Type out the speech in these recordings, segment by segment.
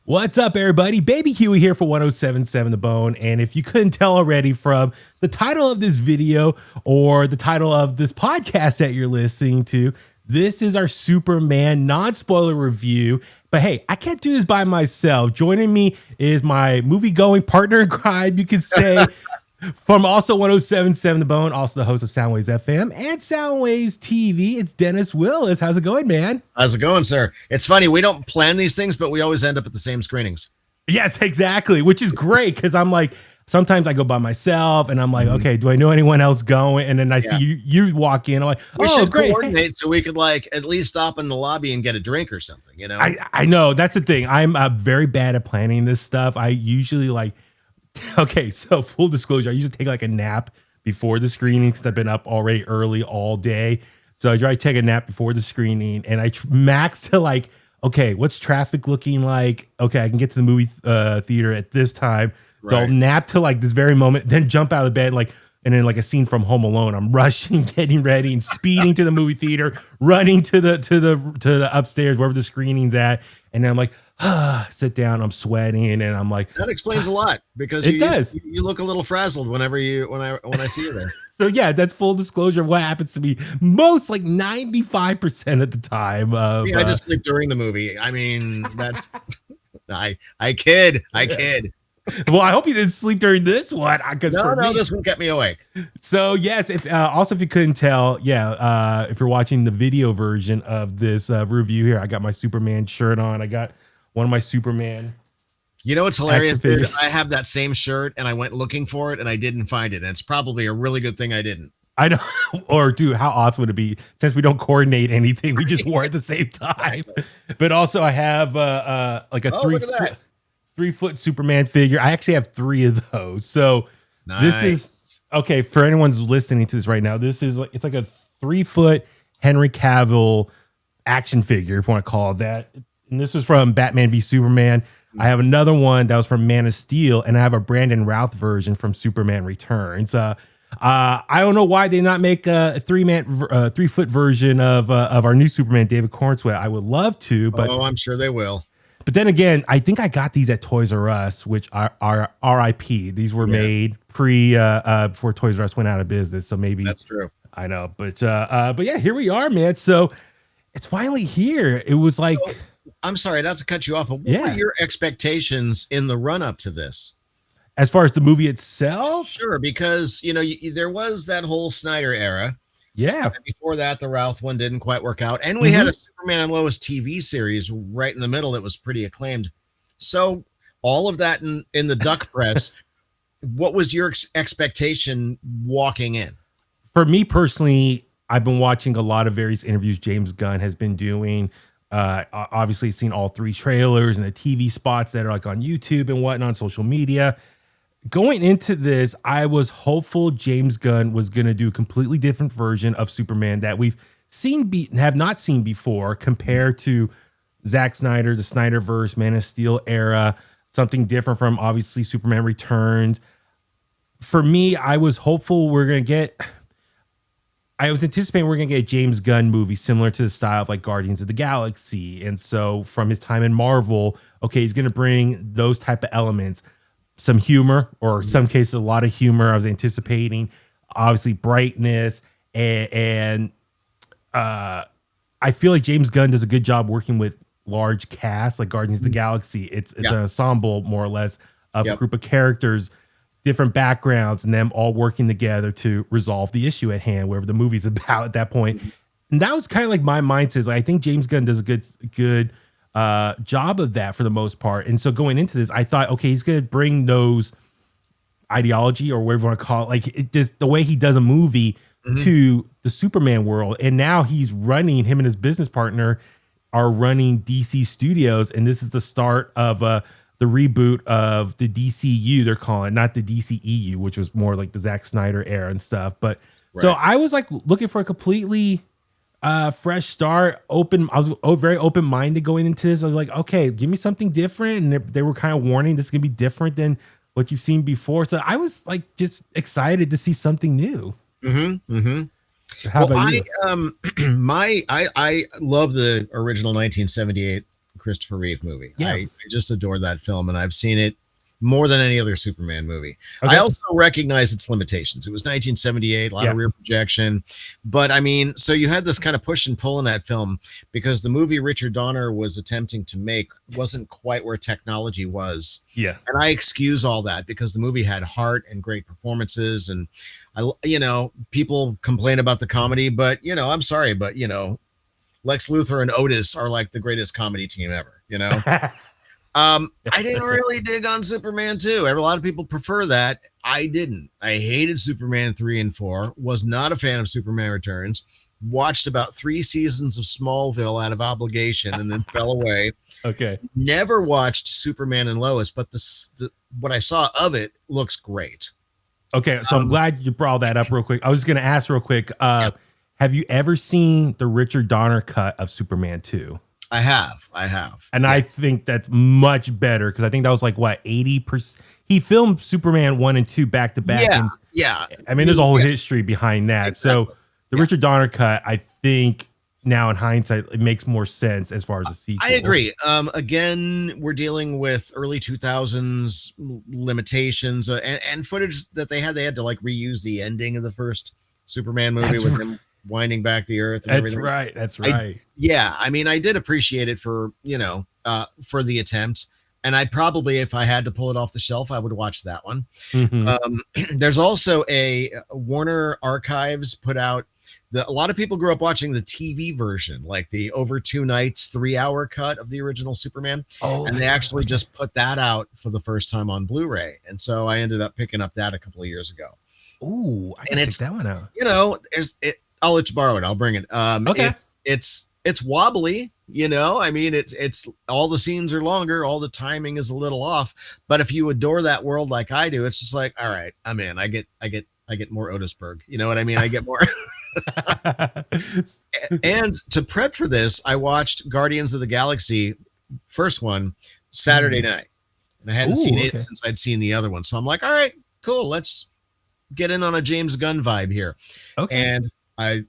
What's up, everybody? Baby Huey here for 1077 The Bone. And if you couldn't tell already from the title of this video or the title of this podcast that you're listening to, this is our Superman non-spoiler review. But hey, I can't do this by myself. Joining me is my movie-going partner in crime, you could say, from also 1077 The Bone, also the host of Soundwaves FM and Soundwaves TV. It's Dennis Willis. How's it going, man? How's it going, sir? It's funny. We don't plan these things, but we always end up at the same screenings. Yes, exactly. Which is great because I'm like, sometimes I go by myself and I'm like, okay, do I know anyone else going? And then I see you walk in. I'm like, we should great. Coordinate so we could like at least stop in the lobby and get a drink or something, you know? I know. That's the thing. I'm very bad at planning this stuff. I usually like, okay, so full disclosure, I usually take like a nap before the screening because I've been up already early all day. So I try to take a nap before the screening and I max to like, okay, what's traffic looking like? Okay, I can get to the movie theater at this time. So I'll nap to like this very moment, then jump out of bed, like, and then like a scene from Home Alone, I'm rushing, getting ready, and speeding to the movie theater, running to the upstairs wherever the screening's at, and then I'm like, sit down, I'm sweating, and I'm like, that explains a lot because it does. You look a little frazzled when I see you there. So yeah, that's full disclosure of what happens to me most, like 95% of the time. I just sleep during the movie. I mean, that's I kid. Well, I hope you didn't sleep during this one. No, this one kept me awake. So yes, if also if you couldn't tell, if you're watching the video version of this review here, I got my Superman shirt on. I got one of my Superman. You know what's hilarious? Dude, I have that same shirt, and I went looking for it, and I didn't find it. And it's probably a really good thing I didn't. I know. Or dude, how awesome would it be since we don't coordinate anything? We just wore it at the same time. But also, I have like a 3-foot Superman figure. I actually have 3 of those. So This is okay for anyone who's listening to this right now. This is like, it's like a 3-foot Henry Cavill action figure, if you want to call it that. And this was from Batman v Superman. I have another one that was from Man of Steel, and I have a Brandon Routh version from Superman Returns. I don't know why they not make a 3-foot version of our new Superman, David Cornswell. I would love to, but I'm sure they will. But then again, I think I got these at Toys R Us, which are RIP. These were made before Toys R Us went out of business. So maybe that's true. I know, but yeah, here we are, man. So it's finally here. It was like, I'm sorry not to cut you off, but what were your expectations in the run up to this? As far as the movie itself? Sure, because there was that whole Snyder era. Yeah. And before that, the Routh one didn't quite work out. And we had a Superman and Lois TV series right in the middle that was pretty acclaimed. So all of that in the duck press, what was your expectation walking in? For me personally, I've been watching a lot of various interviews James Gunn has been doing. Obviously seen all 3 trailers and the TV spots that are like on YouTube and whatnot on social media. Going into this, I was hopeful James Gunn was going to do a completely different version of Superman that we've have not seen before, compared to Zack Snyder, the Snyderverse, Man of Steel era, something different from obviously Superman Returns. For me, I was hopeful I was anticipating we're going to get a James Gunn movie similar to the style of like Guardians of the Galaxy. And so from his time in Marvel, okay, he's going to bring those type of elements, some humor, or some cases, a lot of humor. I was anticipating obviously brightness and I feel like James Gunn does a good job working with large casts like Guardians of the Galaxy. It's an ensemble more or less of a group of characters, different backgrounds, and them all working together to resolve the issue at hand, wherever the movie's about at that point. And that was kind of like my mindset. Like, I think James Gunn does a good job of that for the most part. And so going into this, I thought, okay, he's going to bring those ideology or whatever you want to call it, like it just the way he does a movie to the Superman world. And now he's running, him and his business partner are running DC Studios. And this is the start of the reboot of the DCU, they're calling it, not the DCEU, which was more like the Zack Snyder era and stuff. But so I was like looking for a completely fresh start. I was very open-minded going into this. I was like, okay, give me something different. And they were kind of warning this is gonna be different than what you've seen before. So I was like just excited to see something new. How about you? I love the original 1978 Christopher Reeve movie. Yeah. I just adore that film, and I've seen it more than any other Superman movie. Okay. I also recognize its limitations. It was 1978, a lot of rear projection. But I mean, so you had this kind of push and pull in that film because the movie Richard Donner was attempting to make wasn't quite where technology was. Yeah. And I excuse all that because the movie had heart and great performances. And people complain about the comedy, but I'm sorry, but Lex Luthor and Otis are like the greatest comedy team ever, I didn't really dig on Superman 2. A lot of people prefer that. I didn't. I hated Superman 3 and 4, was not a fan of Superman Returns, watched about 3 seasons of Smallville out of obligation and then fell away. Okay. Never watched Superman and Lois, but what I saw of it looks great. Okay, so I'm glad you brought that up real quick. I was going to ask real quick, have you ever seen the Richard Donner cut of Superman 2? I have. And I think that's much better because I think that was like, what, 80%? He filmed Superman 1 and 2 back to back. Yeah. I mean, there's a whole history behind that. Exactly. So the Richard Donner cut, I think now in hindsight, it makes more sense as far as a sequel. I agree. Again, we're dealing with early 2000s limitations and footage that they had. They had to like reuse the ending of the first Superman movie with him winding back the earth. And everything. That's right. I mean, I did appreciate it for the attempt. And I'd probably, if I had to pull it off the shelf, I would watch that one. Mm-hmm. There's also a Warner Archives put out a lot of people grew up watching the TV version, like the over 2 nights, 3-hour cut of the original Superman. And they actually just put that out for the first time on Blu-ray. And so I ended up picking up that a couple of years ago. Ooh, I can check that one out. I'll let you borrow it. I'll bring it. Okay. It's wobbly, I mean, it's all the scenes are longer. All the timing is a little off, but if you adore that world, like I do, it's just like, all right, I'm in. I get more Otisburg. You know what I mean? I get more. And to prep for this, I watched Guardians of the Galaxy, first one, Saturday night. And I hadn't seen it since I'd seen the other one. So I'm like, all right, cool. Let's get in on a James Gunn vibe here. Okay. And I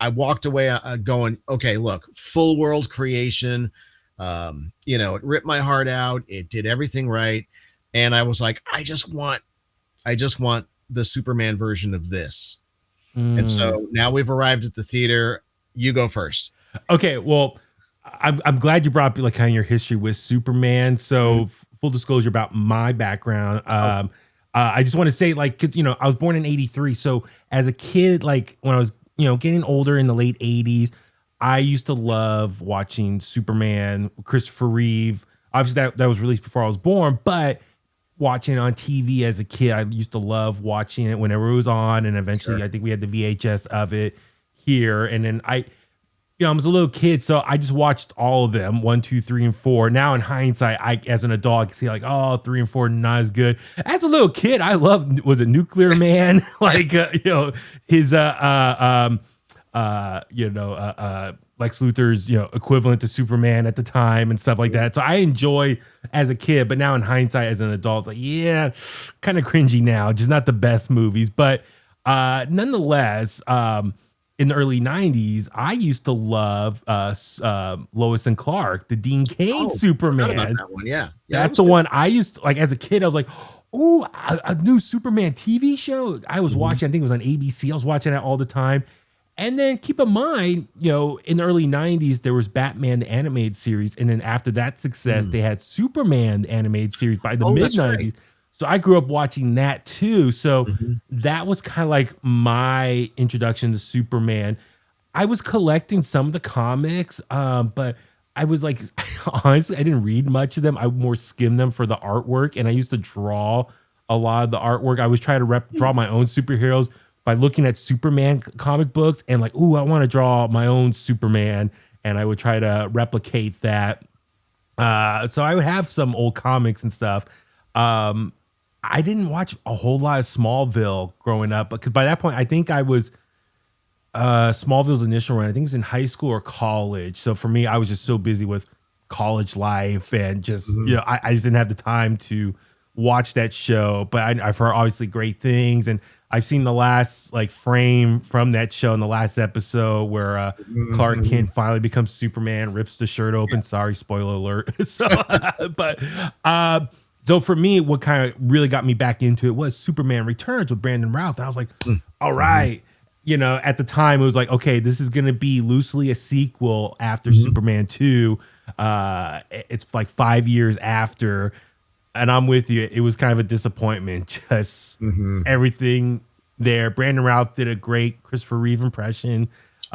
walked away going, okay, look, full world creation. It ripped my heart out. It did everything right. And I was like, I just want the Superman version of this. And so now we've arrived at the theater. You go first. Okay. Well, I'm glad you brought up like kind of your history with Superman. So full disclosure about my background. I just want to say like, I was born in 83. So as a kid, like when I was, getting older in the late 80s, I used to love watching Superman, Christopher Reeve. Obviously that was released before I was born, but watching it on TV as a kid, I used to love watching it whenever it was on. And eventually I think we had the VHS of it here. And then I was a little kid, so I just watched all of them, 1, 2, 3, and 4. Now in hindsight, as an adult, I can see like, 3 and 4 not as good. As a little kid, I loved, was it Nuclear Man? Like, his Lex Luthor's, equivalent to Superman at the time and stuff like that. So I enjoy as a kid, but now in hindsight, as an adult, it's like, yeah, kind of cringy now, just not the best movies. But nonetheless, in the early 90s, I used to love Lois and Clark, the Dean Cain Superman. That one. Yeah, that's the one I used to, like as a kid. I was like, oh, a new Superman TV show. I was watching, I think it was on ABC. I was watching that all the time. And then keep in mind, in the early 90s, there was Batman, the animated series. And then after that success, they had Superman, the animated series by the mid 90s. Right. So I grew up watching that too. So that was kind of like my introduction to Superman. I was collecting some of the comics, but I was like, honestly, I didn't read much of them. I more skimmed them for the artwork. And I used to draw a lot of the artwork. I was trying to draw my own superheroes by looking at Superman comic books and like, ooh, I want to draw my own Superman. And I would try to replicate that. So I would have some old comics and stuff. I didn't watch a whole lot of Smallville growing up, because by that point, I think I was Smallville's initial run. I think it was in high school or college. So for me, I was just so busy with college life and just, I just didn't have the time to watched that show, but I've heard obviously great things, and I've seen the last like frame from that show in the last episode where Clark Kent finally becomes Superman, rips the shirt open. Sorry, spoiler alert. So, so for me, what kind of really got me back into it was Superman Returns with Brandon Routh. And I was like, all right. You know, at the time it was like, okay, this is going to be loosely a sequel after Superman 2. It's like 5 years after. And I'm with you. It was kind of a disappointment. Just everything there. Brandon Routh did a great Christopher Reeve impression.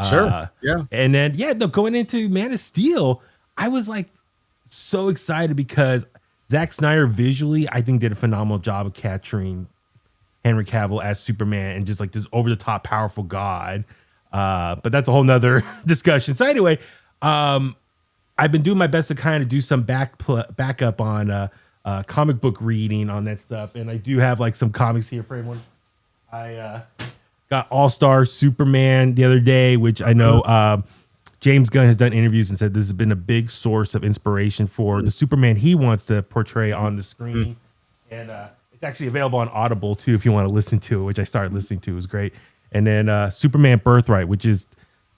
Sure. Yeah. And then, going into Man of Steel, I was like so excited because Zack Snyder visually, I think, did a phenomenal job of capturing Henry Cavill as Superman and just like this over the top powerful god. But that's a whole nother discussion. So anyway, I've been doing my best to kind of do some backup on comic book reading on that stuff. And I do have like some comics here for everyone. I got All-Star Superman the other day, which I know James Gunn has done interviews and said this has been a big source of inspiration for the Superman he wants to portray on the screen. And it's actually available on Audible too, if you want to listen to it, which I started listening to. It was great. And then Superman Birthright, which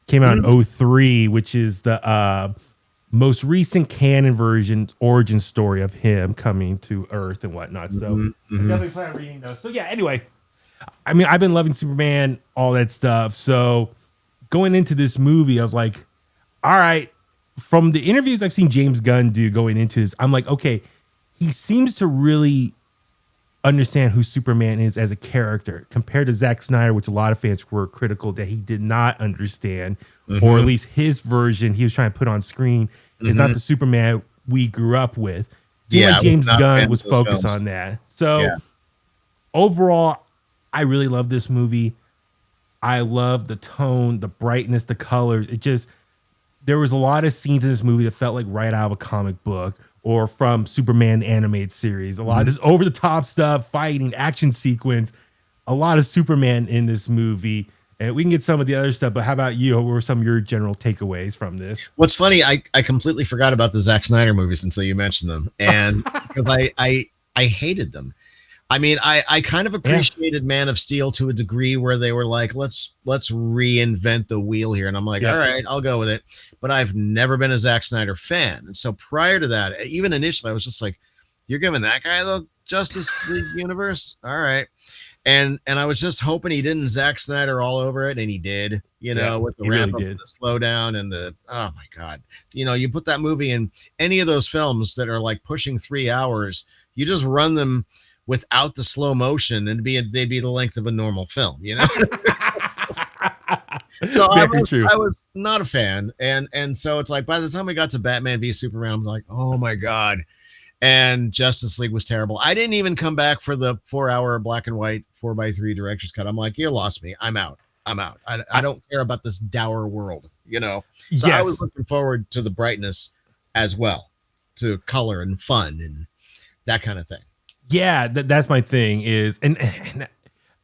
came out in 2003, which is the most recent canon origin story of him coming to Earth and whatnot. So I definitely plan on reading those. So yeah, anyway, I mean, I've been loving Superman, all that stuff. So going into this movie, I was like, all right, from the interviews I've seen James Gunn do going into this, I'm like, okay, he seems to really understand who Superman is as a character compared to Zack Snyder, which a lot of fans were critical that he did not understand, or at least his version he was trying to put on screen is not the Superman we grew up with. Seemed like James Gunn was focused on that. So overall, I really love this movie. I love the tone, the brightness, the colors. There was a lot of scenes in this movie that felt like right out of a comic book or from Superman the animated series. A lot of this over the top stuff, fighting, action sequence, a lot of Superman in this movie. And we can get some of the other stuff, but how about you? What were some of your general takeaways from this? What's funny, I completely forgot about the Zack Snyder movies until you mentioned them. And because I hated them. I mean, I kind of appreciated Man of Steel to a degree where they were like, let's reinvent the wheel here. And I'm like, all right, I'll go with it. But I've never been a Zack Snyder fan. And so prior to that, even initially, I was just like, you're giving that guy the Justice League universe? All right. And I was just hoping he didn't Zack Snyder all over it. And he did, with the ramp up, the slowdown and oh my God. You put that movie in any of those films that are like pushing 3 hours, you just run them without the slow motion and they'd be the length of a normal film, So I was not a fan. And so it's like, by the time we got to Batman v Superman, I was like, oh my God. And Justice League was terrible. I didn't even come back for the 4-hour black and white 4:3 director's cut. I'm like, you lost me. I'm out. I don't care about this dour world, So I was looking forward to the brightness as well, to color and fun and that kind of thing. Yeah, that's my thing is, and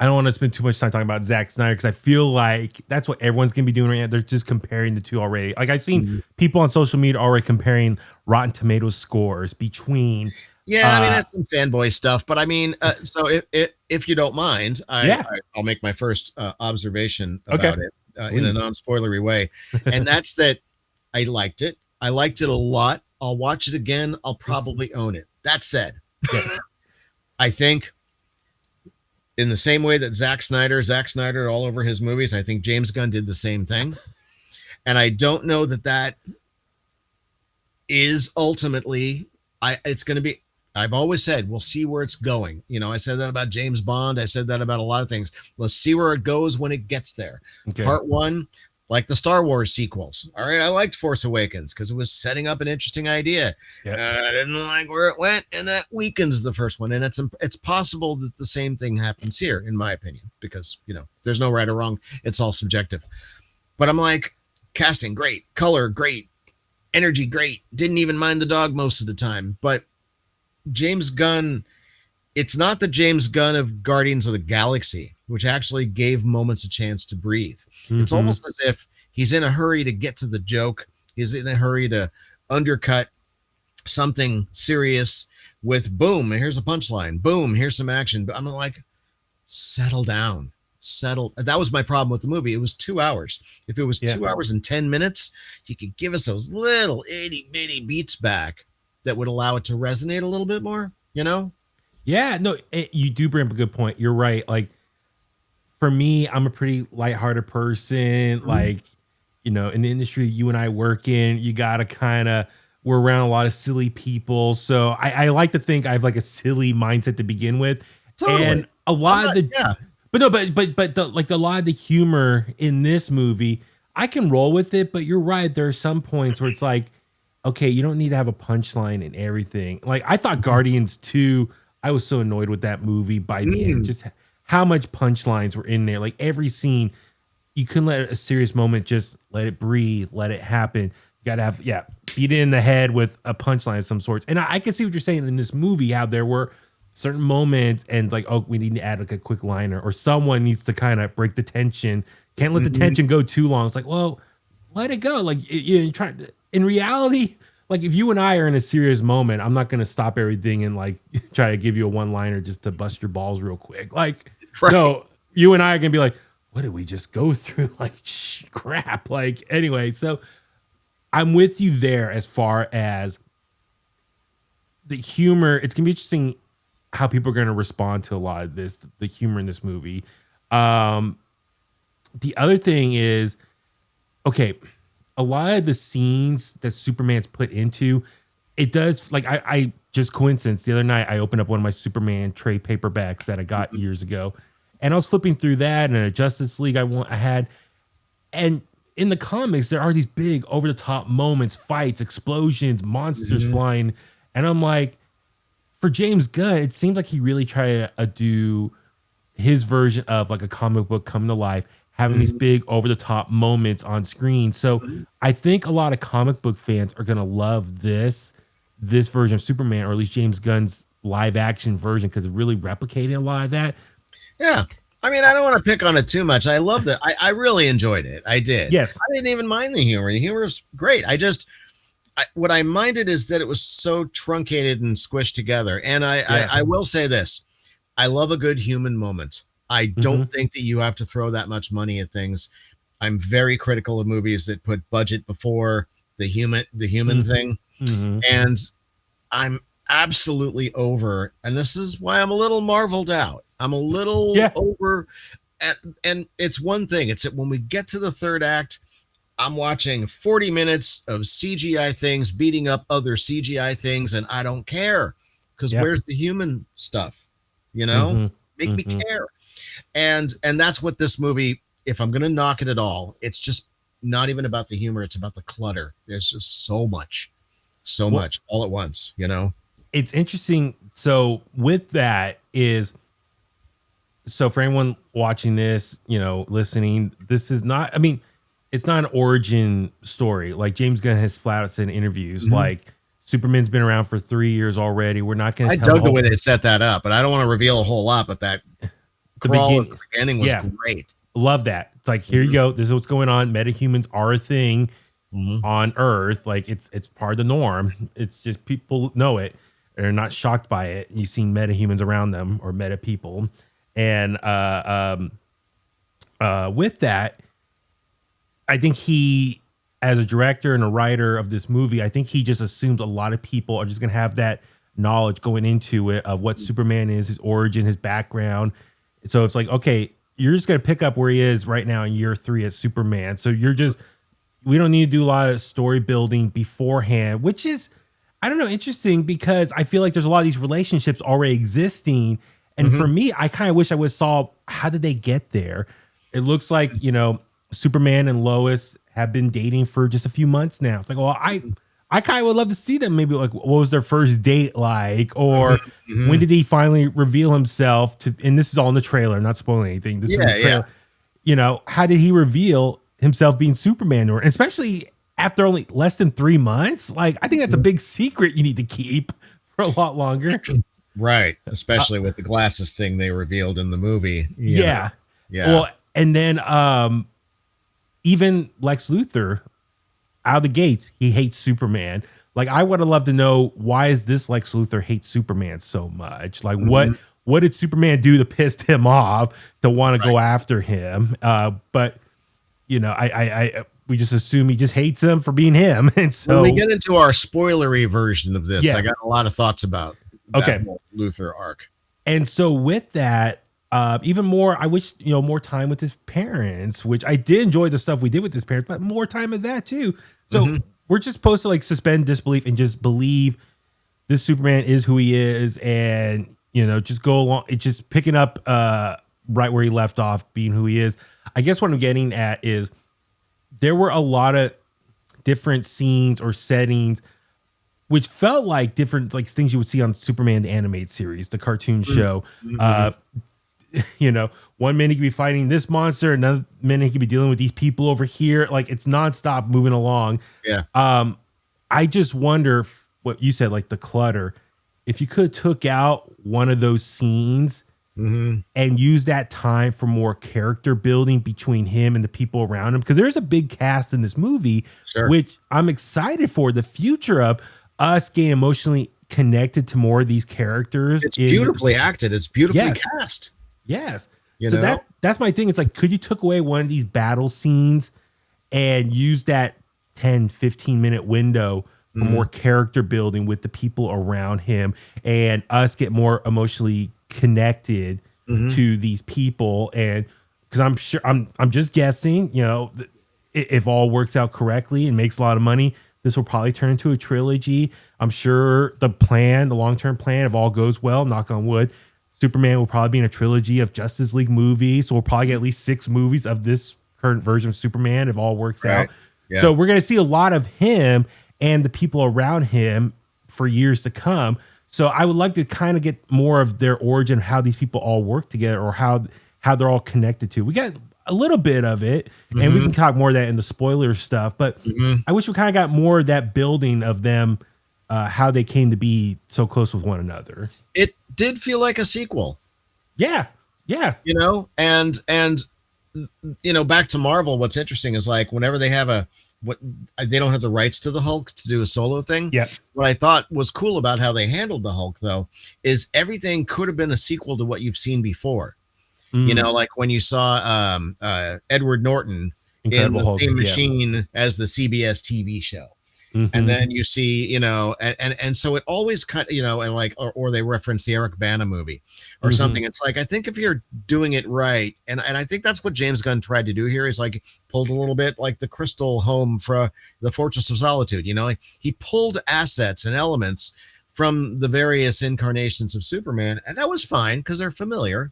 I don't want to spend too much time talking about Zack Snyder because I feel like that's what everyone's going to be doing right now. They're just comparing the two already. Like I've seen people on social media already comparing Rotten Tomatoes scores between. Yeah, I mean, that's some fanboy stuff. But I mean, so if you don't mind, I'll make my first observation about it in a non-spoilery way. And that's that I liked it. I liked it a lot. I'll watch it again. I'll probably own it. That said, yes. I think in the same way that Zack Snyder all over his movies, I think James Gunn did the same thing. And I don't know that is ultimately, it's going to be, I've always said, we'll see where it's going. I said that about James Bond. I said that about a lot of things. Let's see where it goes when it gets there. Okay. Part 1, like the Star Wars sequels. All right. I liked Force Awakens because it was setting up an interesting idea. Yep. I didn't like where it went, and that weakens the first one. And it's possible that the same thing happens here, in my opinion, because, there's no right or wrong. It's all subjective. But I'm like, casting, great. Color, great. Energy, great. Didn't even mind the dog most of the time. But James Gunn, it's not the James Gunn of Guardians of the Galaxy, which actually gave moments a chance to breathe. It's almost as if he's in a hurry to get to the joke. He's in a hurry to undercut something serious with boom, here's a punchline, boom, here's some action. But I'm like, settle down, settle. That was my problem with the movie. It was 2 hours. If it was 2 hours and 10 minutes, you could give us those little itty bitty beats back that would allow it to resonate a little bit more, you know? Yeah, no, you do bring up a good point. You're right. Like, for me, I'm a pretty lighthearted person. Like, in the industry you and I work in, you got to we're around a lot of silly people. So I like to think I have like a silly mindset to begin with. Totally. And a lot but a lot of the humor in this movie, I can roll with it, but you're right. There are some points where it's like, okay, you don't need to have a punchline and everything. Like, I thought Guardians 2, I was so annoyed with that movie by the end. Just how much punchlines were in there. Like, every scene, you couldn't let a serious moment just let it breathe, let it happen. You got to have, beat it in the head with a punchline of some sorts. And I can see what you're saying in this movie, how there were certain moments and like, oh, we need to add like a quick liner, or someone needs to kind of break the tension. Can't let the tension go too long. It's like, well, let it go. Like, you try in reality, like if you and I are in a serious moment, I'm not going to stop everything and like try to give you a one liner just to bust your balls real quick. Like, no, you and I are going to be like, what did we just go through? Like, crap. Like, anyway, so I'm with you there as far as the humor. It's going to be interesting how people are going to respond to a lot of this, the humor in this movie. The other thing is, okay, a lot of the scenes that Superman's put into, it does, like, I just coincidence, the other night I opened up one of my Superman trade paperbacks that I got years ago, and I was flipping through that and a Justice League I had, and in the comics there are these big over the top moments, fights, explosions, monsters flying, and I'm like, for James Gunn, it seems like he really tried to do his version of like a comic book coming to life, having these big over the top moments on screen. So I think a lot of comic book fans are going to love this version of Superman, or at least James Gunn's live action version, because it's really replicating a lot of that. Yeah. I mean, I don't want to pick on it too much. I love that. I really enjoyed it. I did. Yes. I didn't even mind the humor. The humor is great. What I minded is that it was so truncated and squished together. And I will say this. I love a good human moment. I don't think that you have to throw that much money at things. I'm very critical of movies that put budget before the human thing. And I'm absolutely over. And this is why I'm a little marveled out. I'm a little over. And it's one thing. It's that when we get to the third act, I'm watching 40 minutes of CGI things beating up other CGI things, and I don't care, because where's the human stuff? Make me care. And that's what this movie, if I'm going to knock it at all, it's just not even about the humor. It's about the clutter. There's just so much all at once, It's interesting. So with that is, so for anyone watching this, listening, this is not, I mean, it's not an origin story. Like James Gunn has flat out said in interviews, like, Superman's been around for 3 years already. We're not going to tell I dug the way they set that up, but I don't want to reveal a whole lot, but that crawl at the beginning was great. Love that. It's like, here you go. This is what's going on. Metahumans are a thing on Earth. Like, it's part of the norm. It's just people know it. They're not shocked by it. You've seen metahumans around them, or meta people. And with that, I think he, as a director and a writer of this movie, I think he just assumes a lot of people are just going to have that knowledge going into it of what Superman is, his origin, his background. So it's like, okay, you're just going to pick up where he is right now in year 3 as Superman. So we don't need to do a lot of story building beforehand, which is, I don't know, interesting, because I feel like there's a lot of these relationships already existing. And for me, I kind of wish I would have saw, how did they get there? It looks like, Superman and Lois have been dating for just a few months now. It's like, well, I kind of would love to see them. Maybe like, what was their first date like? Or when did he finally reveal himself to, and this is all in the trailer, not spoiling anything. This is the trailer. How did he reveal himself being Superman? Or especially after only less than 3 months? Like, I think that's a big secret you need to keep for a lot longer. Right. Especially with the glasses thing they revealed in the movie. Yeah. Well, and then, even Lex Luthor, out of the gates, he hates Superman. Like, I would have loved to know, why is this Lex Luthor hate Superman so much? Like, what did Superman do to piss him off to want to go after him? But you know, we just assume he just hates him for being him. And so when we get into our spoilery version of this, I got a lot of thoughts about that whole Luthor arc. And so with that, even more, I wish, you know, more time with his parents, which I did enjoy the stuff we did with his parents, but more time of that too. So we're just supposed to like suspend disbelief and just believe this Superman is who he is, and you know, just go along. It's just picking up right where he left off, being who he is. I guess what I'm getting at is there were a lot of different scenes or settings which felt like different, like things you would see on Superman the animated series, the cartoon show. You know, one minute he could be fighting this monster, another minute he could be dealing with these people over here. Like, it's nonstop moving along. Yeah. I just wonder what you said, like the clutter. If you could took out one of those scenes and use that time for more character building between him and the people around him, because there's a big cast in this movie, which I'm excited for the future of us getting emotionally connected to more of these characters. It's beautifully acted. It's beautifully cast. Yes. You so know? that's my thing. It's like, could you took away one of these battle scenes and use that 10, 15 minute window for more character building with the people around him, and us get more emotionally connected to these people? And because I'm sure, I'm just guessing, you know, if all works out correctly and makes a lot of money, this will probably turn into a trilogy. I'm sure the long-term plan, if all goes well, knock on wood, Superman will probably be in a trilogy of Justice League movies. So we'll probably get at least 6 movies of this current version of Superman if all works out. Yeah. So we're going to see a lot of him and the people around him for years to come. So I would like to kind of get more of their origin, how these people all work together, or how they're all connected to. We got a little bit of it, and we can talk more of that in the spoiler stuff. But I wish we kind of got more of that building of them, how they came to be so close with one another. It did feel like a sequel. Yeah. Yeah. You know, and you know, back to Marvel, what's interesting is like whenever they have they don't have the rights to the Hulk to do a solo thing. Yeah. What I thought was cool about how they handled the Hulk, though, is everything could have been a sequel to what you've seen before. You know, like when you saw Edward Norton Incredible in the Hulk, same machine as the CBS TV show. And then you see, you know, and so it always kind of, you know, and like, or they reference the Eric Bana movie or something. It's like, I think if you're doing it right, and I think that's what James Gunn tried to do here, is like pulled a little bit like the Crystal home for the Fortress of Solitude. You know, like he pulled assets and elements from the various incarnations of Superman, and that was fine because they're familiar.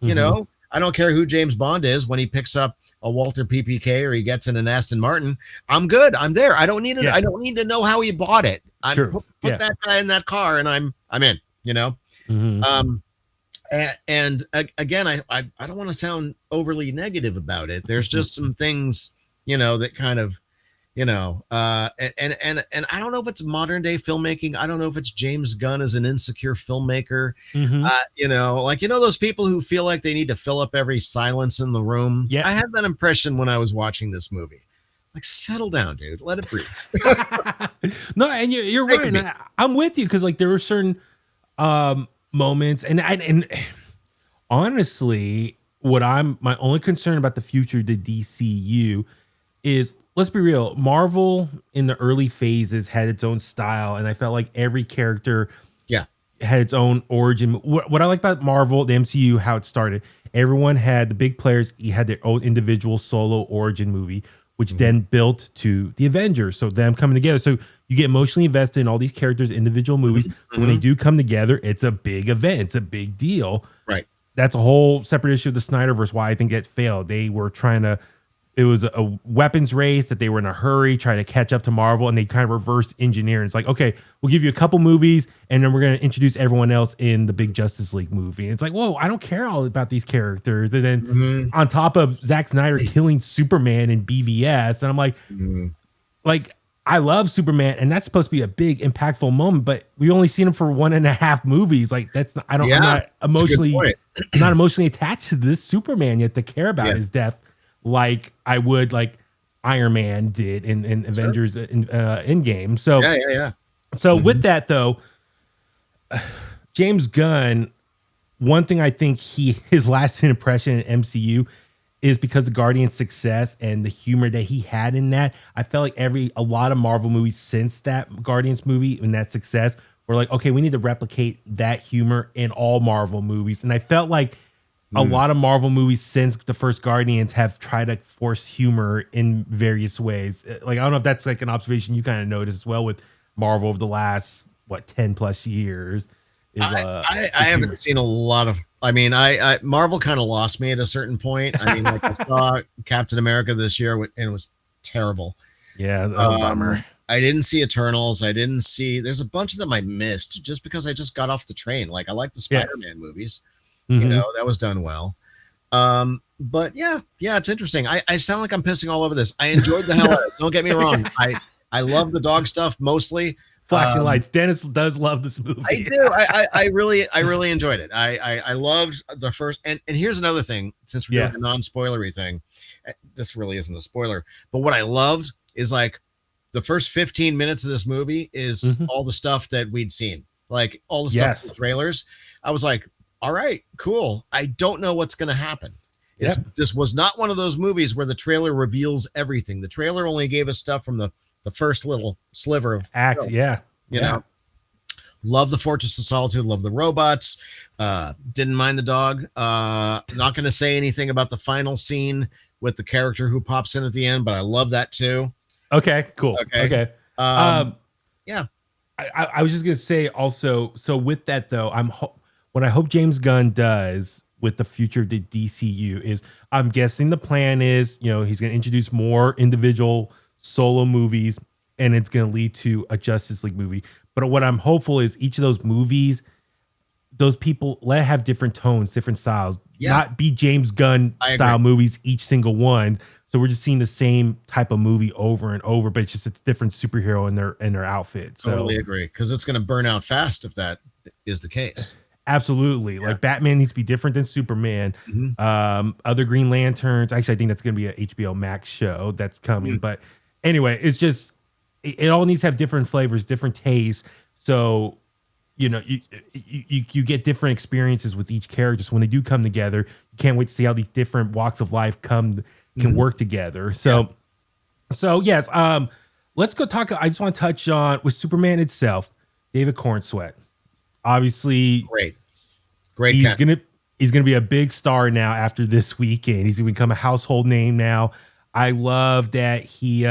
You know, I don't care who James Bond is when he picks up a Walter PPK or he gets in an Aston Martin. I'm good. I'm there. I don't need it. I don't need to know how he bought it. Put that guy in that car and I'm in, you know? And again, I don't want to sound overly negative about it. There's just some things, you know, that kind of, you know, and I don't know if it's modern day filmmaking. I don't know if it's James Gunn as an insecure filmmaker. You know, like, you know, those people who feel like they need to fill up every silence in the room. Yeah. I had that impression when I was watching this movie. Like, settle down, dude. Let it breathe. No, and you're right. I'm with you, because like there were certain moments, and honestly, my only concern about the future of the DCU is, let's be real, Marvel in the early phases had its own style, and I felt like every character had its own origin. What I like about Marvel, the MCU, how it started, everyone had, the big players, you had their own individual solo origin movie, which then built to the Avengers. So them coming together. So you get emotionally invested in all these characters' individual movies. When they do come together, it's a big event. It's a big deal. Right. That's a whole separate issue of the Snyderverse, why I think it failed. They were trying to, it was a weapons race that they were in a hurry trying to catch up to Marvel, and they kind of reversed engineer. It's like, okay, we'll give you a couple movies, and then we're going to introduce everyone else in the big Justice League movie. And it's like, whoa, I don't care all about these characters. And then on top of Zack Snyder killing Superman in BVS, and I'm like, I love Superman, and that's supposed to be a big, impactful moment, but we only seen him for 1.5 movies. Like, that's not, I'm not emotionally attached to this Superman yet to care about his death like I would, like Iron Man did in Avengers in Endgame. So So with that though, James Gunn, one thing I think his lasting impression in MCU is because of Guardian's success and the humor that he had in that. I felt like a lot of Marvel movies since that Guardians movie and that success were like, okay, we need to replicate that humor in all Marvel movies. And I felt like a lot of Marvel movies since the first Guardians have tried to force humor in various ways. Like, I don't know if that's like an observation you kind of noticed as well with Marvel over the last, 10 plus years. I haven't seen a lot of. I mean, I Marvel kind of lost me at a certain point. I mean, like I saw Captain America this year and it was terrible. Yeah, bummer. I didn't see Eternals. I didn't see. There's a bunch of them I missed just because I just got off the train. Like I like the Spider-Man movies. You know, that was done well. But yeah, it's interesting. I sound like I'm pissing all over this. I enjoyed the hell out of it. Don't get me wrong. I love the dog stuff mostly. Flashing lights. Dennis does love this movie. I do. I really enjoyed it. I loved the first. And here's another thing. Since we're doing a non-spoilery thing, this really isn't a spoiler. But what I loved is like the first 15 minutes of this movie is all the stuff that we'd seen, like all the stuff in the trailers. I was like, all right, cool. I don't know what's going to happen. This was not one of those movies where the trailer reveals everything. The trailer only gave us stuff from the first little sliver of act. Film. You know, love the Fortress of Solitude, love the robots, didn't mind the dog. Not going to say anything about the final scene with the character who pops in at the end, but I love that too. Okay, cool. Okay. Yeah. I was just going to say also, so with that though, what I hope James Gunn does with the future of the DCU is, I'm guessing the plan is, you know, he's going to introduce more individual solo movies and it's going to lead to a Justice League movie. But what I'm hopeful is each of those movies, those people let it have different tones, different styles, not be James Gunn style movies, each single one. So we're just seeing the same type of movie over and over, but it's just a different superhero in their outfit. Totally agree. Cause it's going to burn out fast if that is the case. Absolutely. Like Batman needs to be different than Superman. Other Green Lanterns. Actually, I think that's going to be an HBO Max show that's coming. But anyway, it's just, it all needs to have different flavors, different tastes. So, you know, you get different experiences with each character. So when they do come together, you can't wait to see how these different walks of life can work together. So yes, let's go talk. I just want to touch on with Superman itself, David Cornsweet. Obviously, great. He's gonna be a big star now after this weekend. He's gonna become a household name now. I love that he,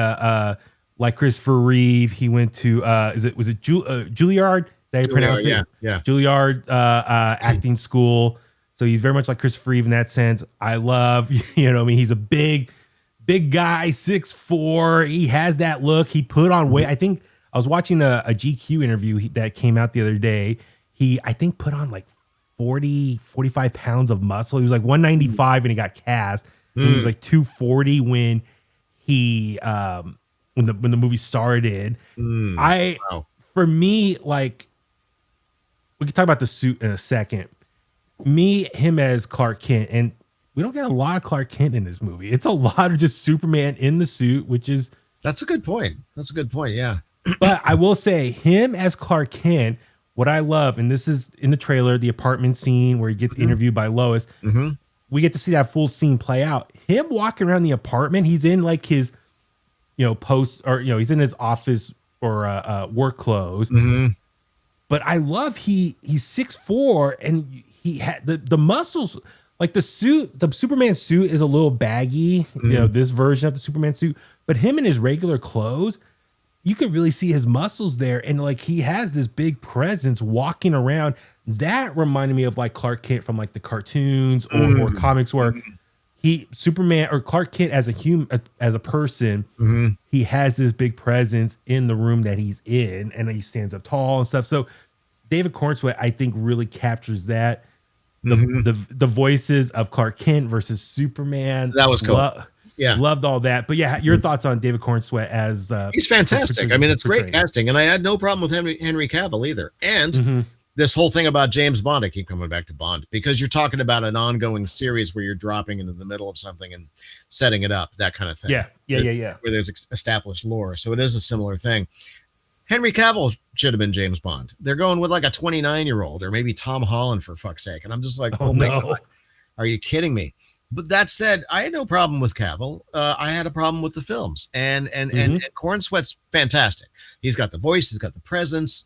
like Christopher Reeve, he went to was it Juilliard? Is that how you pronounce it? Yeah. Juilliard acting school. So he's very much like Christopher Reeve in that sense. I love, you know, I mean, he's a big guy, 6'4". He has that look. He put on weight. I think I was watching a GQ interview that came out the other day. He, I think, put on like 45 pounds of muscle. He was like 195 and he got cast. And he was like 240 when he when the movie started. For me, like, we can talk about the suit in a second. Him as Clark Kent, and we don't get a lot of Clark Kent in this movie. It's a lot of just Superman in the suit, which is that's a good point. Yeah. But I will say, him as Clark Kent, what I love, and this is in the trailer, the apartment scene where he gets interviewed by Lois. We get to see that full scene play out. Him walking around the apartment, he's in like his, you know, he's in his office or work clothes. But I love he's 6'4", and he had the muscles, like the suit, the Superman suit is a little baggy, you know, this version of the Superman suit, but him in his regular clothes, you can really see his muscles there. And like, he has this big presence walking around that reminded me of like Clark Kent from like the cartoons or comics where Superman or Clark Kent as a human, as a person, he has this big presence in the room that he's in, and he stands up tall and stuff. So David Cornsweet, I think, really captures that. The voices of Clark Kent versus Superman. That was cool. Loved all that. But yeah, your thoughts on David Cornsweet as he's fantastic. I mean, it's great casting, and I had no problem with Henry Cavill either. And this whole thing about James Bond, I keep coming back to Bond because you're talking about an ongoing series where you're dropping into the middle of something and setting it up, that kind of thing. Yeah. Where there's established lore. So it is a similar thing. Henry Cavill should have been James Bond. They're going with like a 29-year-old or maybe Tom Holland, for fuck's sake. And I'm just like, Oh oh my God, no. are you kidding me? But that said, I had no problem with Cavill. I had a problem with the films, and Corn Sweat's fantastic. He's got the voice, he's got the presence.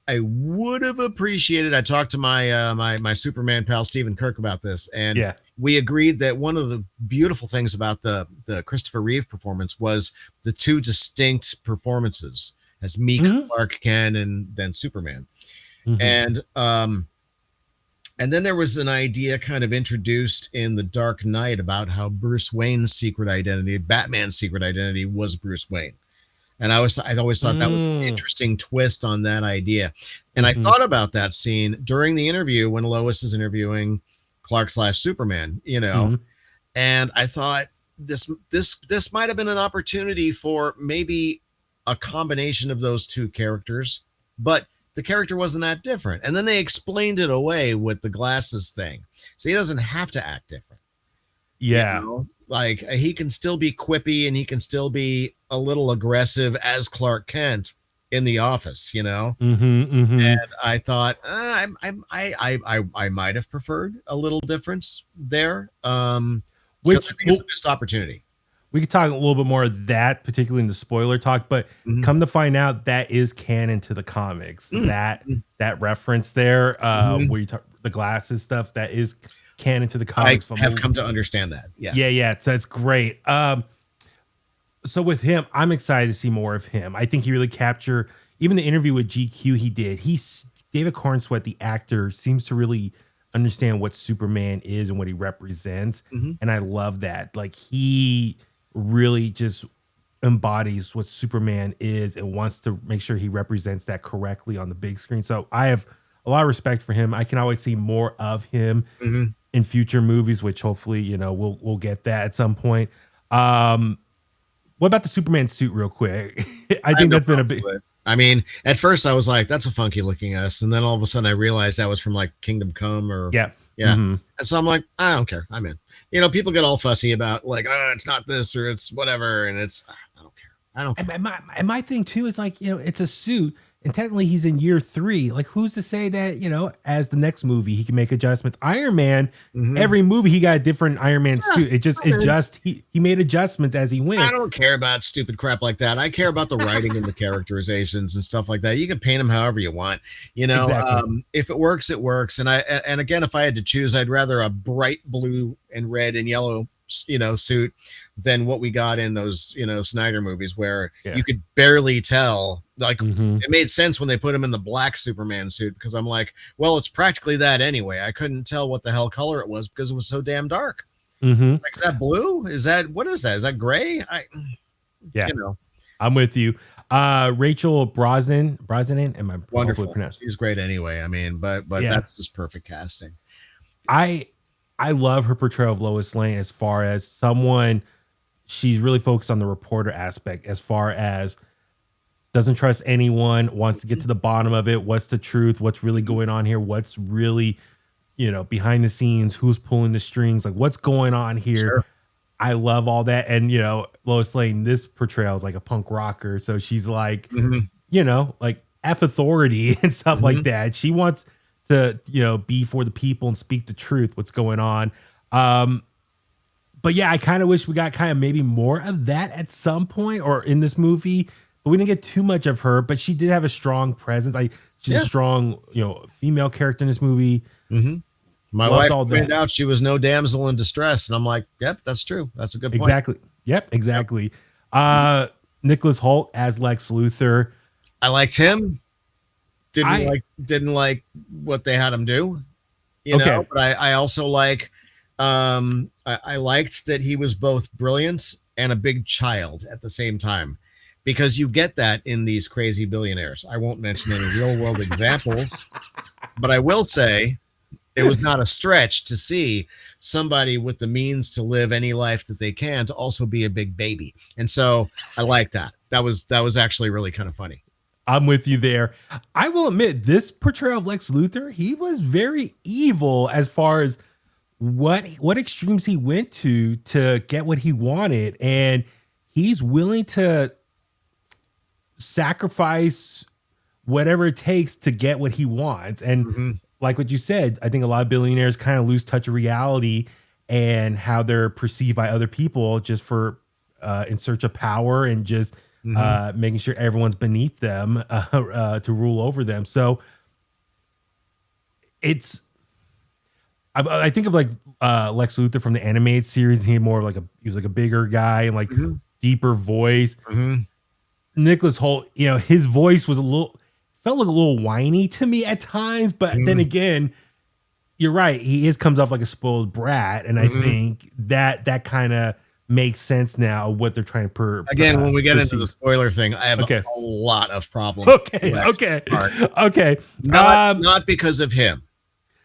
I would have appreciated. I talked to my my Superman pal Stephen Kirk about this, and Yeah. we agreed that one of the beautiful things about the Christopher Reeve performance was the two distinct performances as Meek, Clark Kent, and then Superman. And then there was an idea kind of introduced in The Dark Knight about how Bruce Wayne's secret identity, Batman's secret identity, was Bruce Wayne. And I always thought that was an interesting twist on that idea. And I thought about that scene during the interview when Lois is interviewing Clark/Superman, you know, and I thought this might have been an opportunity for maybe a combination of those two characters, but the character wasn't that different. And then they explained it away with the glasses thing. So he doesn't have to act different. Yeah. You know? Like he can still be quippy and he can still be a little aggressive as Clark Kent in The Office, you know? And I thought I might have preferred a little difference there. Which I think it's a missed opportunity. We could talk a little bit more of that, particularly in the spoiler talk, but come to find out that is canon to the comics. That reference there, where you talk the glasses stuff, that is canon to the comics. I have come to understand that. Yes. Yeah. So that's great. So with him, I'm excited to see more of him. I think he really captured, even the interview with GQ he did. David Cornsweet, the actor, seems to really understand what Superman is and what he represents. And I love that. Like he really just embodies what Superman is and wants to make sure he represents that correctly on the big screen. So I have a lot of respect for him. I can always see more of him in future movies, which hopefully, you know, we'll get that at some point. What about the Superman suit real quick? I think that's been a big... I mean, at first I was like, that's a funky looking S. And then all of a sudden I realized that was from like Kingdom Come or... Yeah. And so I'm like, I don't care. I'm in. You know, people get all fussy about like, oh, it's not this or it's whatever. And it's, I don't care. I don't care. And my thing too is like, you know, it's a suit. And technically he's in year 3. Like who's to say that, you know, as the next movie, he can make adjustments. Iron Man, every movie he got a different Iron Man suit. He made adjustments as he went. I don't care about stupid crap like that. I care about the writing and the characterizations and stuff like that. You can paint them however you want, you know, if it works, it works. And again, if I had to choose, I'd rather a bright blue and red and yellow, you know, suit than what we got in those, you know, Snyder movies where you could barely tell. Like it made sense when they put him in the black Superman suit because I'm like, well, it's practically that anyway. I couldn't tell what the hell color it was because it was so damn dark. Like, is that blue? Is that what is that? Is that gray? You know, I'm with you. Rachel Brosnan, am I wonderful? She's great anyway. I mean, but that's just perfect casting. I love her portrayal of Lois Lane as far as someone. She's really focused on the reporter aspect as far as doesn't trust anyone, wants to get to the bottom of it. What's the truth? What's really going on here? What's really, you know, behind the scenes? Who's pulling the strings? Like what's going on here? Sure. I love all that. And, you know, Lois Lane, this portrayal is like a punk rocker. So she's like, you know, like F authority and stuff like that. She wants to, you know, be for the people and speak the truth, what's going on. But yeah, I kind of wish we got kind of maybe more of that at some point or in this movie. But we didn't get too much of her, but she did have a strong presence. She's a strong, you know, female character in this movie. My wife pointed out she was no damsel in distress, and I'm like, yep, that's true. That's a good point. Exactly. Yep, exactly. Nicholas Hoult as Lex Luthor. I liked him. Didn't like what they had him do. You know, but I also like. I liked that he was both brilliant and a big child at the same time. Because you get that in these crazy billionaires. I won't mention any real world examples, but I will say it was not a stretch to see somebody with the means to live any life that they can to also be a big baby. And so I like that. That was actually really kind of funny. I'm with you there. I will admit this portrayal of Lex Luthor, he was very evil as far as what extremes he went to get what he wanted. And he's willing to sacrifice whatever it takes to get what he wants. And Mm-hmm. like what you said, I think a lot of billionaires kind of lose touch of reality and how they're perceived by other people just for in search of power and just making sure everyone's beneath them to rule over them. So it's, I think of like Lex Luthor from the animated series. He was like a bigger guy and like deeper voice. Nicholas Hoult, his voice felt like a little whiny to me at times, but then again, you're right. He comes off like a spoiled brat, and I think that kind of makes sense now of what they're trying to again when we get into the spoiler thing. I have a lot of problems. Okay. Not because of him.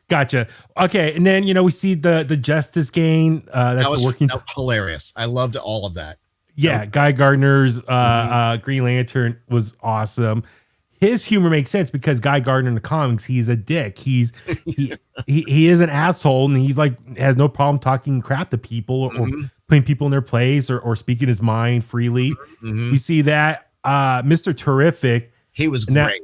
Gotcha. Okay, and then we see the Justice Gang. That was hilarious. I loved all of that. Yeah, Guy Gardner's Green Lantern was awesome. His humor makes sense because Guy Gardner in the comics, he's a dick. He is an asshole, and he's like has no problem talking crap to people or putting people in their place or speaking his mind freely. We see that Mr. Terrific. He was great.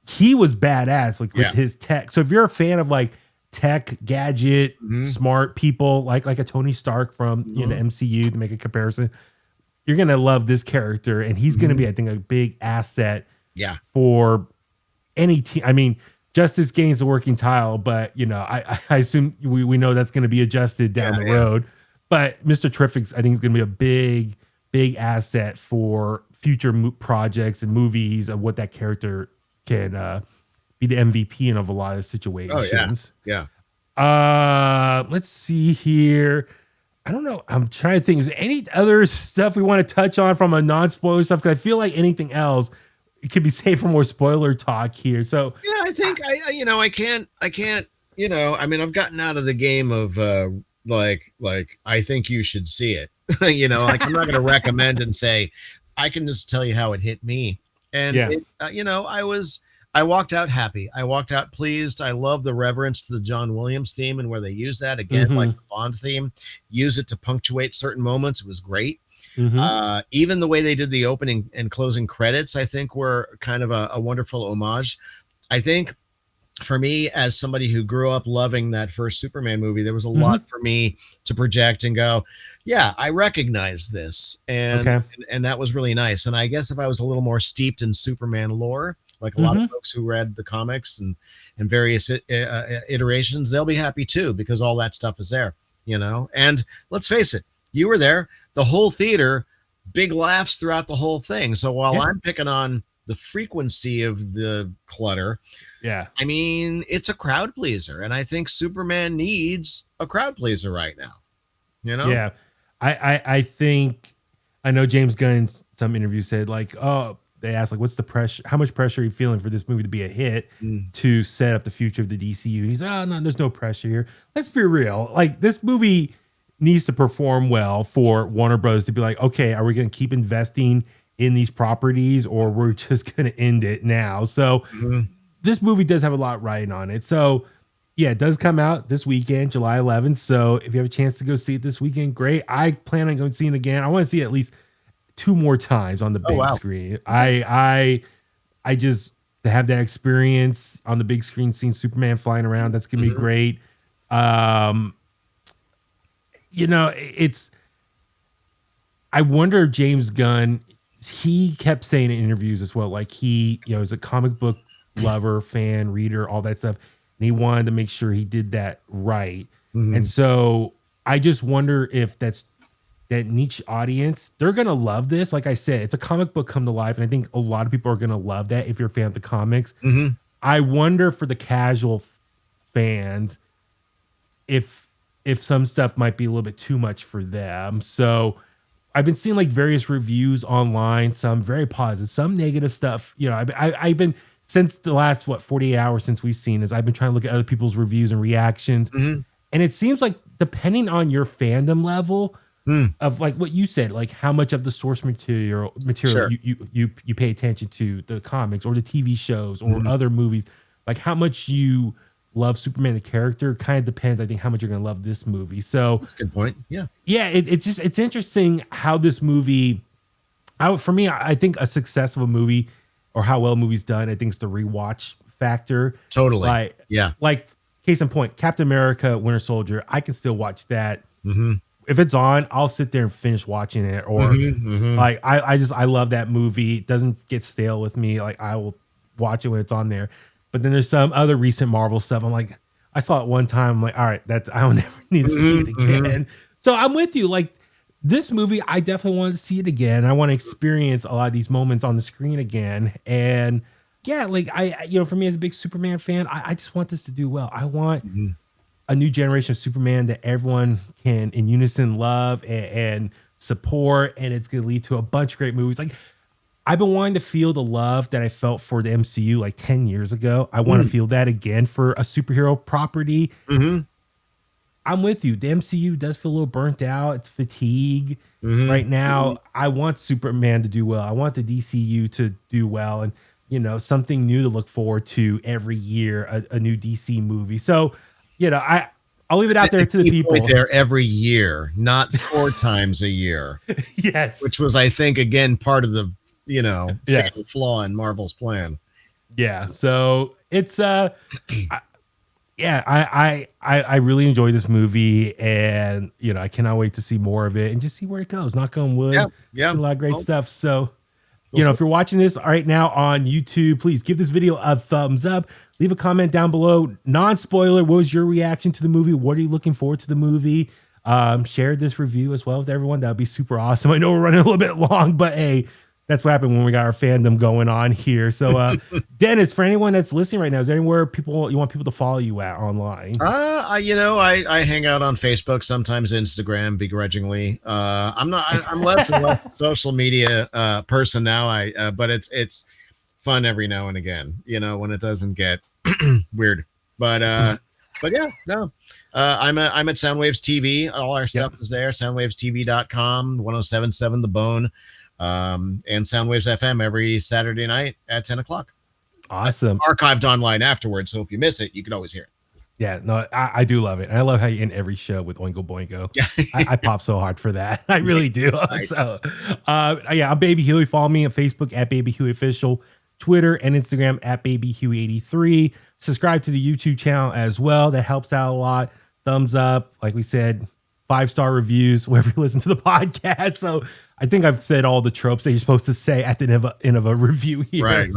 He was badass, with his tech. So if you're a fan of like tech, gadget, smart people, like a Tony Stark from the MCU, to make a comparison, you're gonna love this character, and he's gonna be, I think, a big asset. For any team. I mean, Justice Gain's a working title, but I assume we know that's going to be adjusted down the road. But Mr. Terrific's, I think, is going to be a big asset for future projects and movies of what that character can be the MVP in of a lot of situations. Let's see here. I don't know. I'm trying to think. Is there any other stuff we want to touch on from a non-spoiler stuff? Because I feel like anything else, it could be saved for more spoiler talk here. So I think I can't. I mean, I've gotten out of the game of like I think you should see it. Like I'm not going to recommend and say. I can just tell you how it hit me. And I walked out happy. I walked out pleased. I love the reverence to the John Williams theme and where they use that again, like the Bond theme. Use it to punctuate certain moments. It was great. Even the way they did the opening and closing credits, I think were kind of a wonderful homage. I think for me, as somebody who grew up loving that first Superman movie, there was a lot for me to project and go, yeah, I recognize this. And that was really nice. And I guess if I was a little more steeped in Superman lore, like a lot of folks who read the comics and various iterations, they'll be happy too, because all that stuff is there, and let's face it, you were there. The whole theater, big laughs throughout the whole thing. So while I'm picking on the frequency of the clutter, I mean, it's a crowd pleaser. And I think Superman needs a crowd pleaser right now. Yeah. I think, I know James Gunn in some interview said like, they asked like, what's the pressure? How much pressure are you feeling for this movie to be a hit to set up the future of the DCU? And he's no, there's no pressure here. Let's be real. Like this movie needs to perform well for Warner Bros. To be like, okay, are we going to keep investing in these properties or we're just going to end it now? So this movie does have a lot riding on it. So yeah, it does come out this weekend, July 11th. So if you have a chance to go see it this weekend, great. I plan on going to see it again. I want to see it at least 2 more times on the big screen. I just to have that experience on the big screen, seeing Superman flying around, that's going to be great. I wonder if James Gunn, he kept saying in interviews as well, like he, is a comic book lover, fan, reader, all that stuff. And he wanted to make sure he did that right. And so I just wonder if that niche audience, they're going to love this. Like I said, it's a comic book come to life. And I think a lot of people are going to love that if you're a fan of the comics. I wonder for the casual fans, if some stuff might be a little bit too much for them. So I've been seeing like various reviews online, some very positive, some negative stuff. I've been, since the last 48 hours since we've seen this, I've been trying to look at other people's reviews and reactions. And it seems like depending on your fandom level of like what you said, like how much of the source material you pay attention to the comics or the TV shows or other movies, like how much you love Superman the character kind of depends, I think, how much you're going to love this movie. So that's a good point. Yeah. It's interesting how this movie For me, I think a success of a movie or how well a movie's done, I think it's the rewatch factor. Totally. Like, Yeah. like case in point, Captain America, Winter Soldier. I can still watch that. Mm-hmm. If it's on, I'll sit there and finish watching it. Or like, I love that movie. It doesn't get stale with me. Like, I will watch it when it's on there. But then there's some other recent Marvel stuff. I'm like, I saw it one time. I'm like, all right, I don't never need to see it again. So I'm with you. Like, this movie, I definitely want to see it again. I want to experience a lot of these moments on the screen again. And yeah, like for me as a big Superman fan, I just want this to do well. I want a new generation of Superman that everyone can in unison love and support. And it's going to lead to a bunch of great movies. Like, I've been wanting to feel the love that I felt for the MCU like 10 years ago. I want to feel that again for a superhero property. I'm with you. The MCU does feel a little burnt out. It's fatigue right now. I want Superman to do well. I want the DCU to do well, and something new to look forward to every year. A new DC movie. So, I'll leave it out there to the people. There every year, not 4 times a year. Yes, which was, I think, again part of the yes. flaw in Marvel's plan. Yeah. So it's I really enjoyed this movie, and I cannot wait to see more of it and just see where it goes. Knock on wood. Yeah. A lot of great stuff. So, if you're watching this right now on YouTube, please give this video a thumbs up. Leave a comment down below. Non-spoiler, what was your reaction to the movie? What are you looking forward to the movie? Share this review as well with everyone. That would be super awesome. I know we're running a little bit long, but hey, that's what happened when we got our fandom going on here. So, Dennis, for anyone that's listening right now, is there anywhere you want people to follow you at online? I hang out on Facebook, sometimes Instagram, begrudgingly. I'm less and less a social media person now. But it's fun every now and again, when it doesn't get weird. But yeah, no. I'm at Soundwaves TV. All our stuff is there. Soundwavestv.com, 1077 The Bone. And Soundwaves FM every Saturday night at 10 o'clock. Awesome. Archived online afterwards, so if you miss it, you can always hear it. Yeah, no, I do love it. And I love how you end every show with Oingo Boingo. I pop so hard for that. I really do. Nice. So, I'm Baby Huey. Follow me on Facebook at Baby Huey Official, Twitter and Instagram at Baby Huey83. Subscribe to the YouTube channel as well. That helps out a lot. Thumbs up. Like we said, 5-star reviews wherever you listen to the podcast. So I think I've said all the tropes that you're supposed to say at the end of a review here. Right.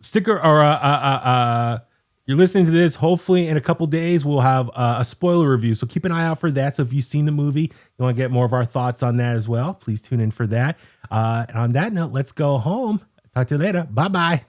Sticker or you're listening to this. Hopefully in a couple days we'll have a spoiler review. So keep an eye out for that. So if you've seen the movie, you want to get more of our thoughts on that as well, please tune in for that. And on that note, let's go home. Talk to you later. Bye-bye.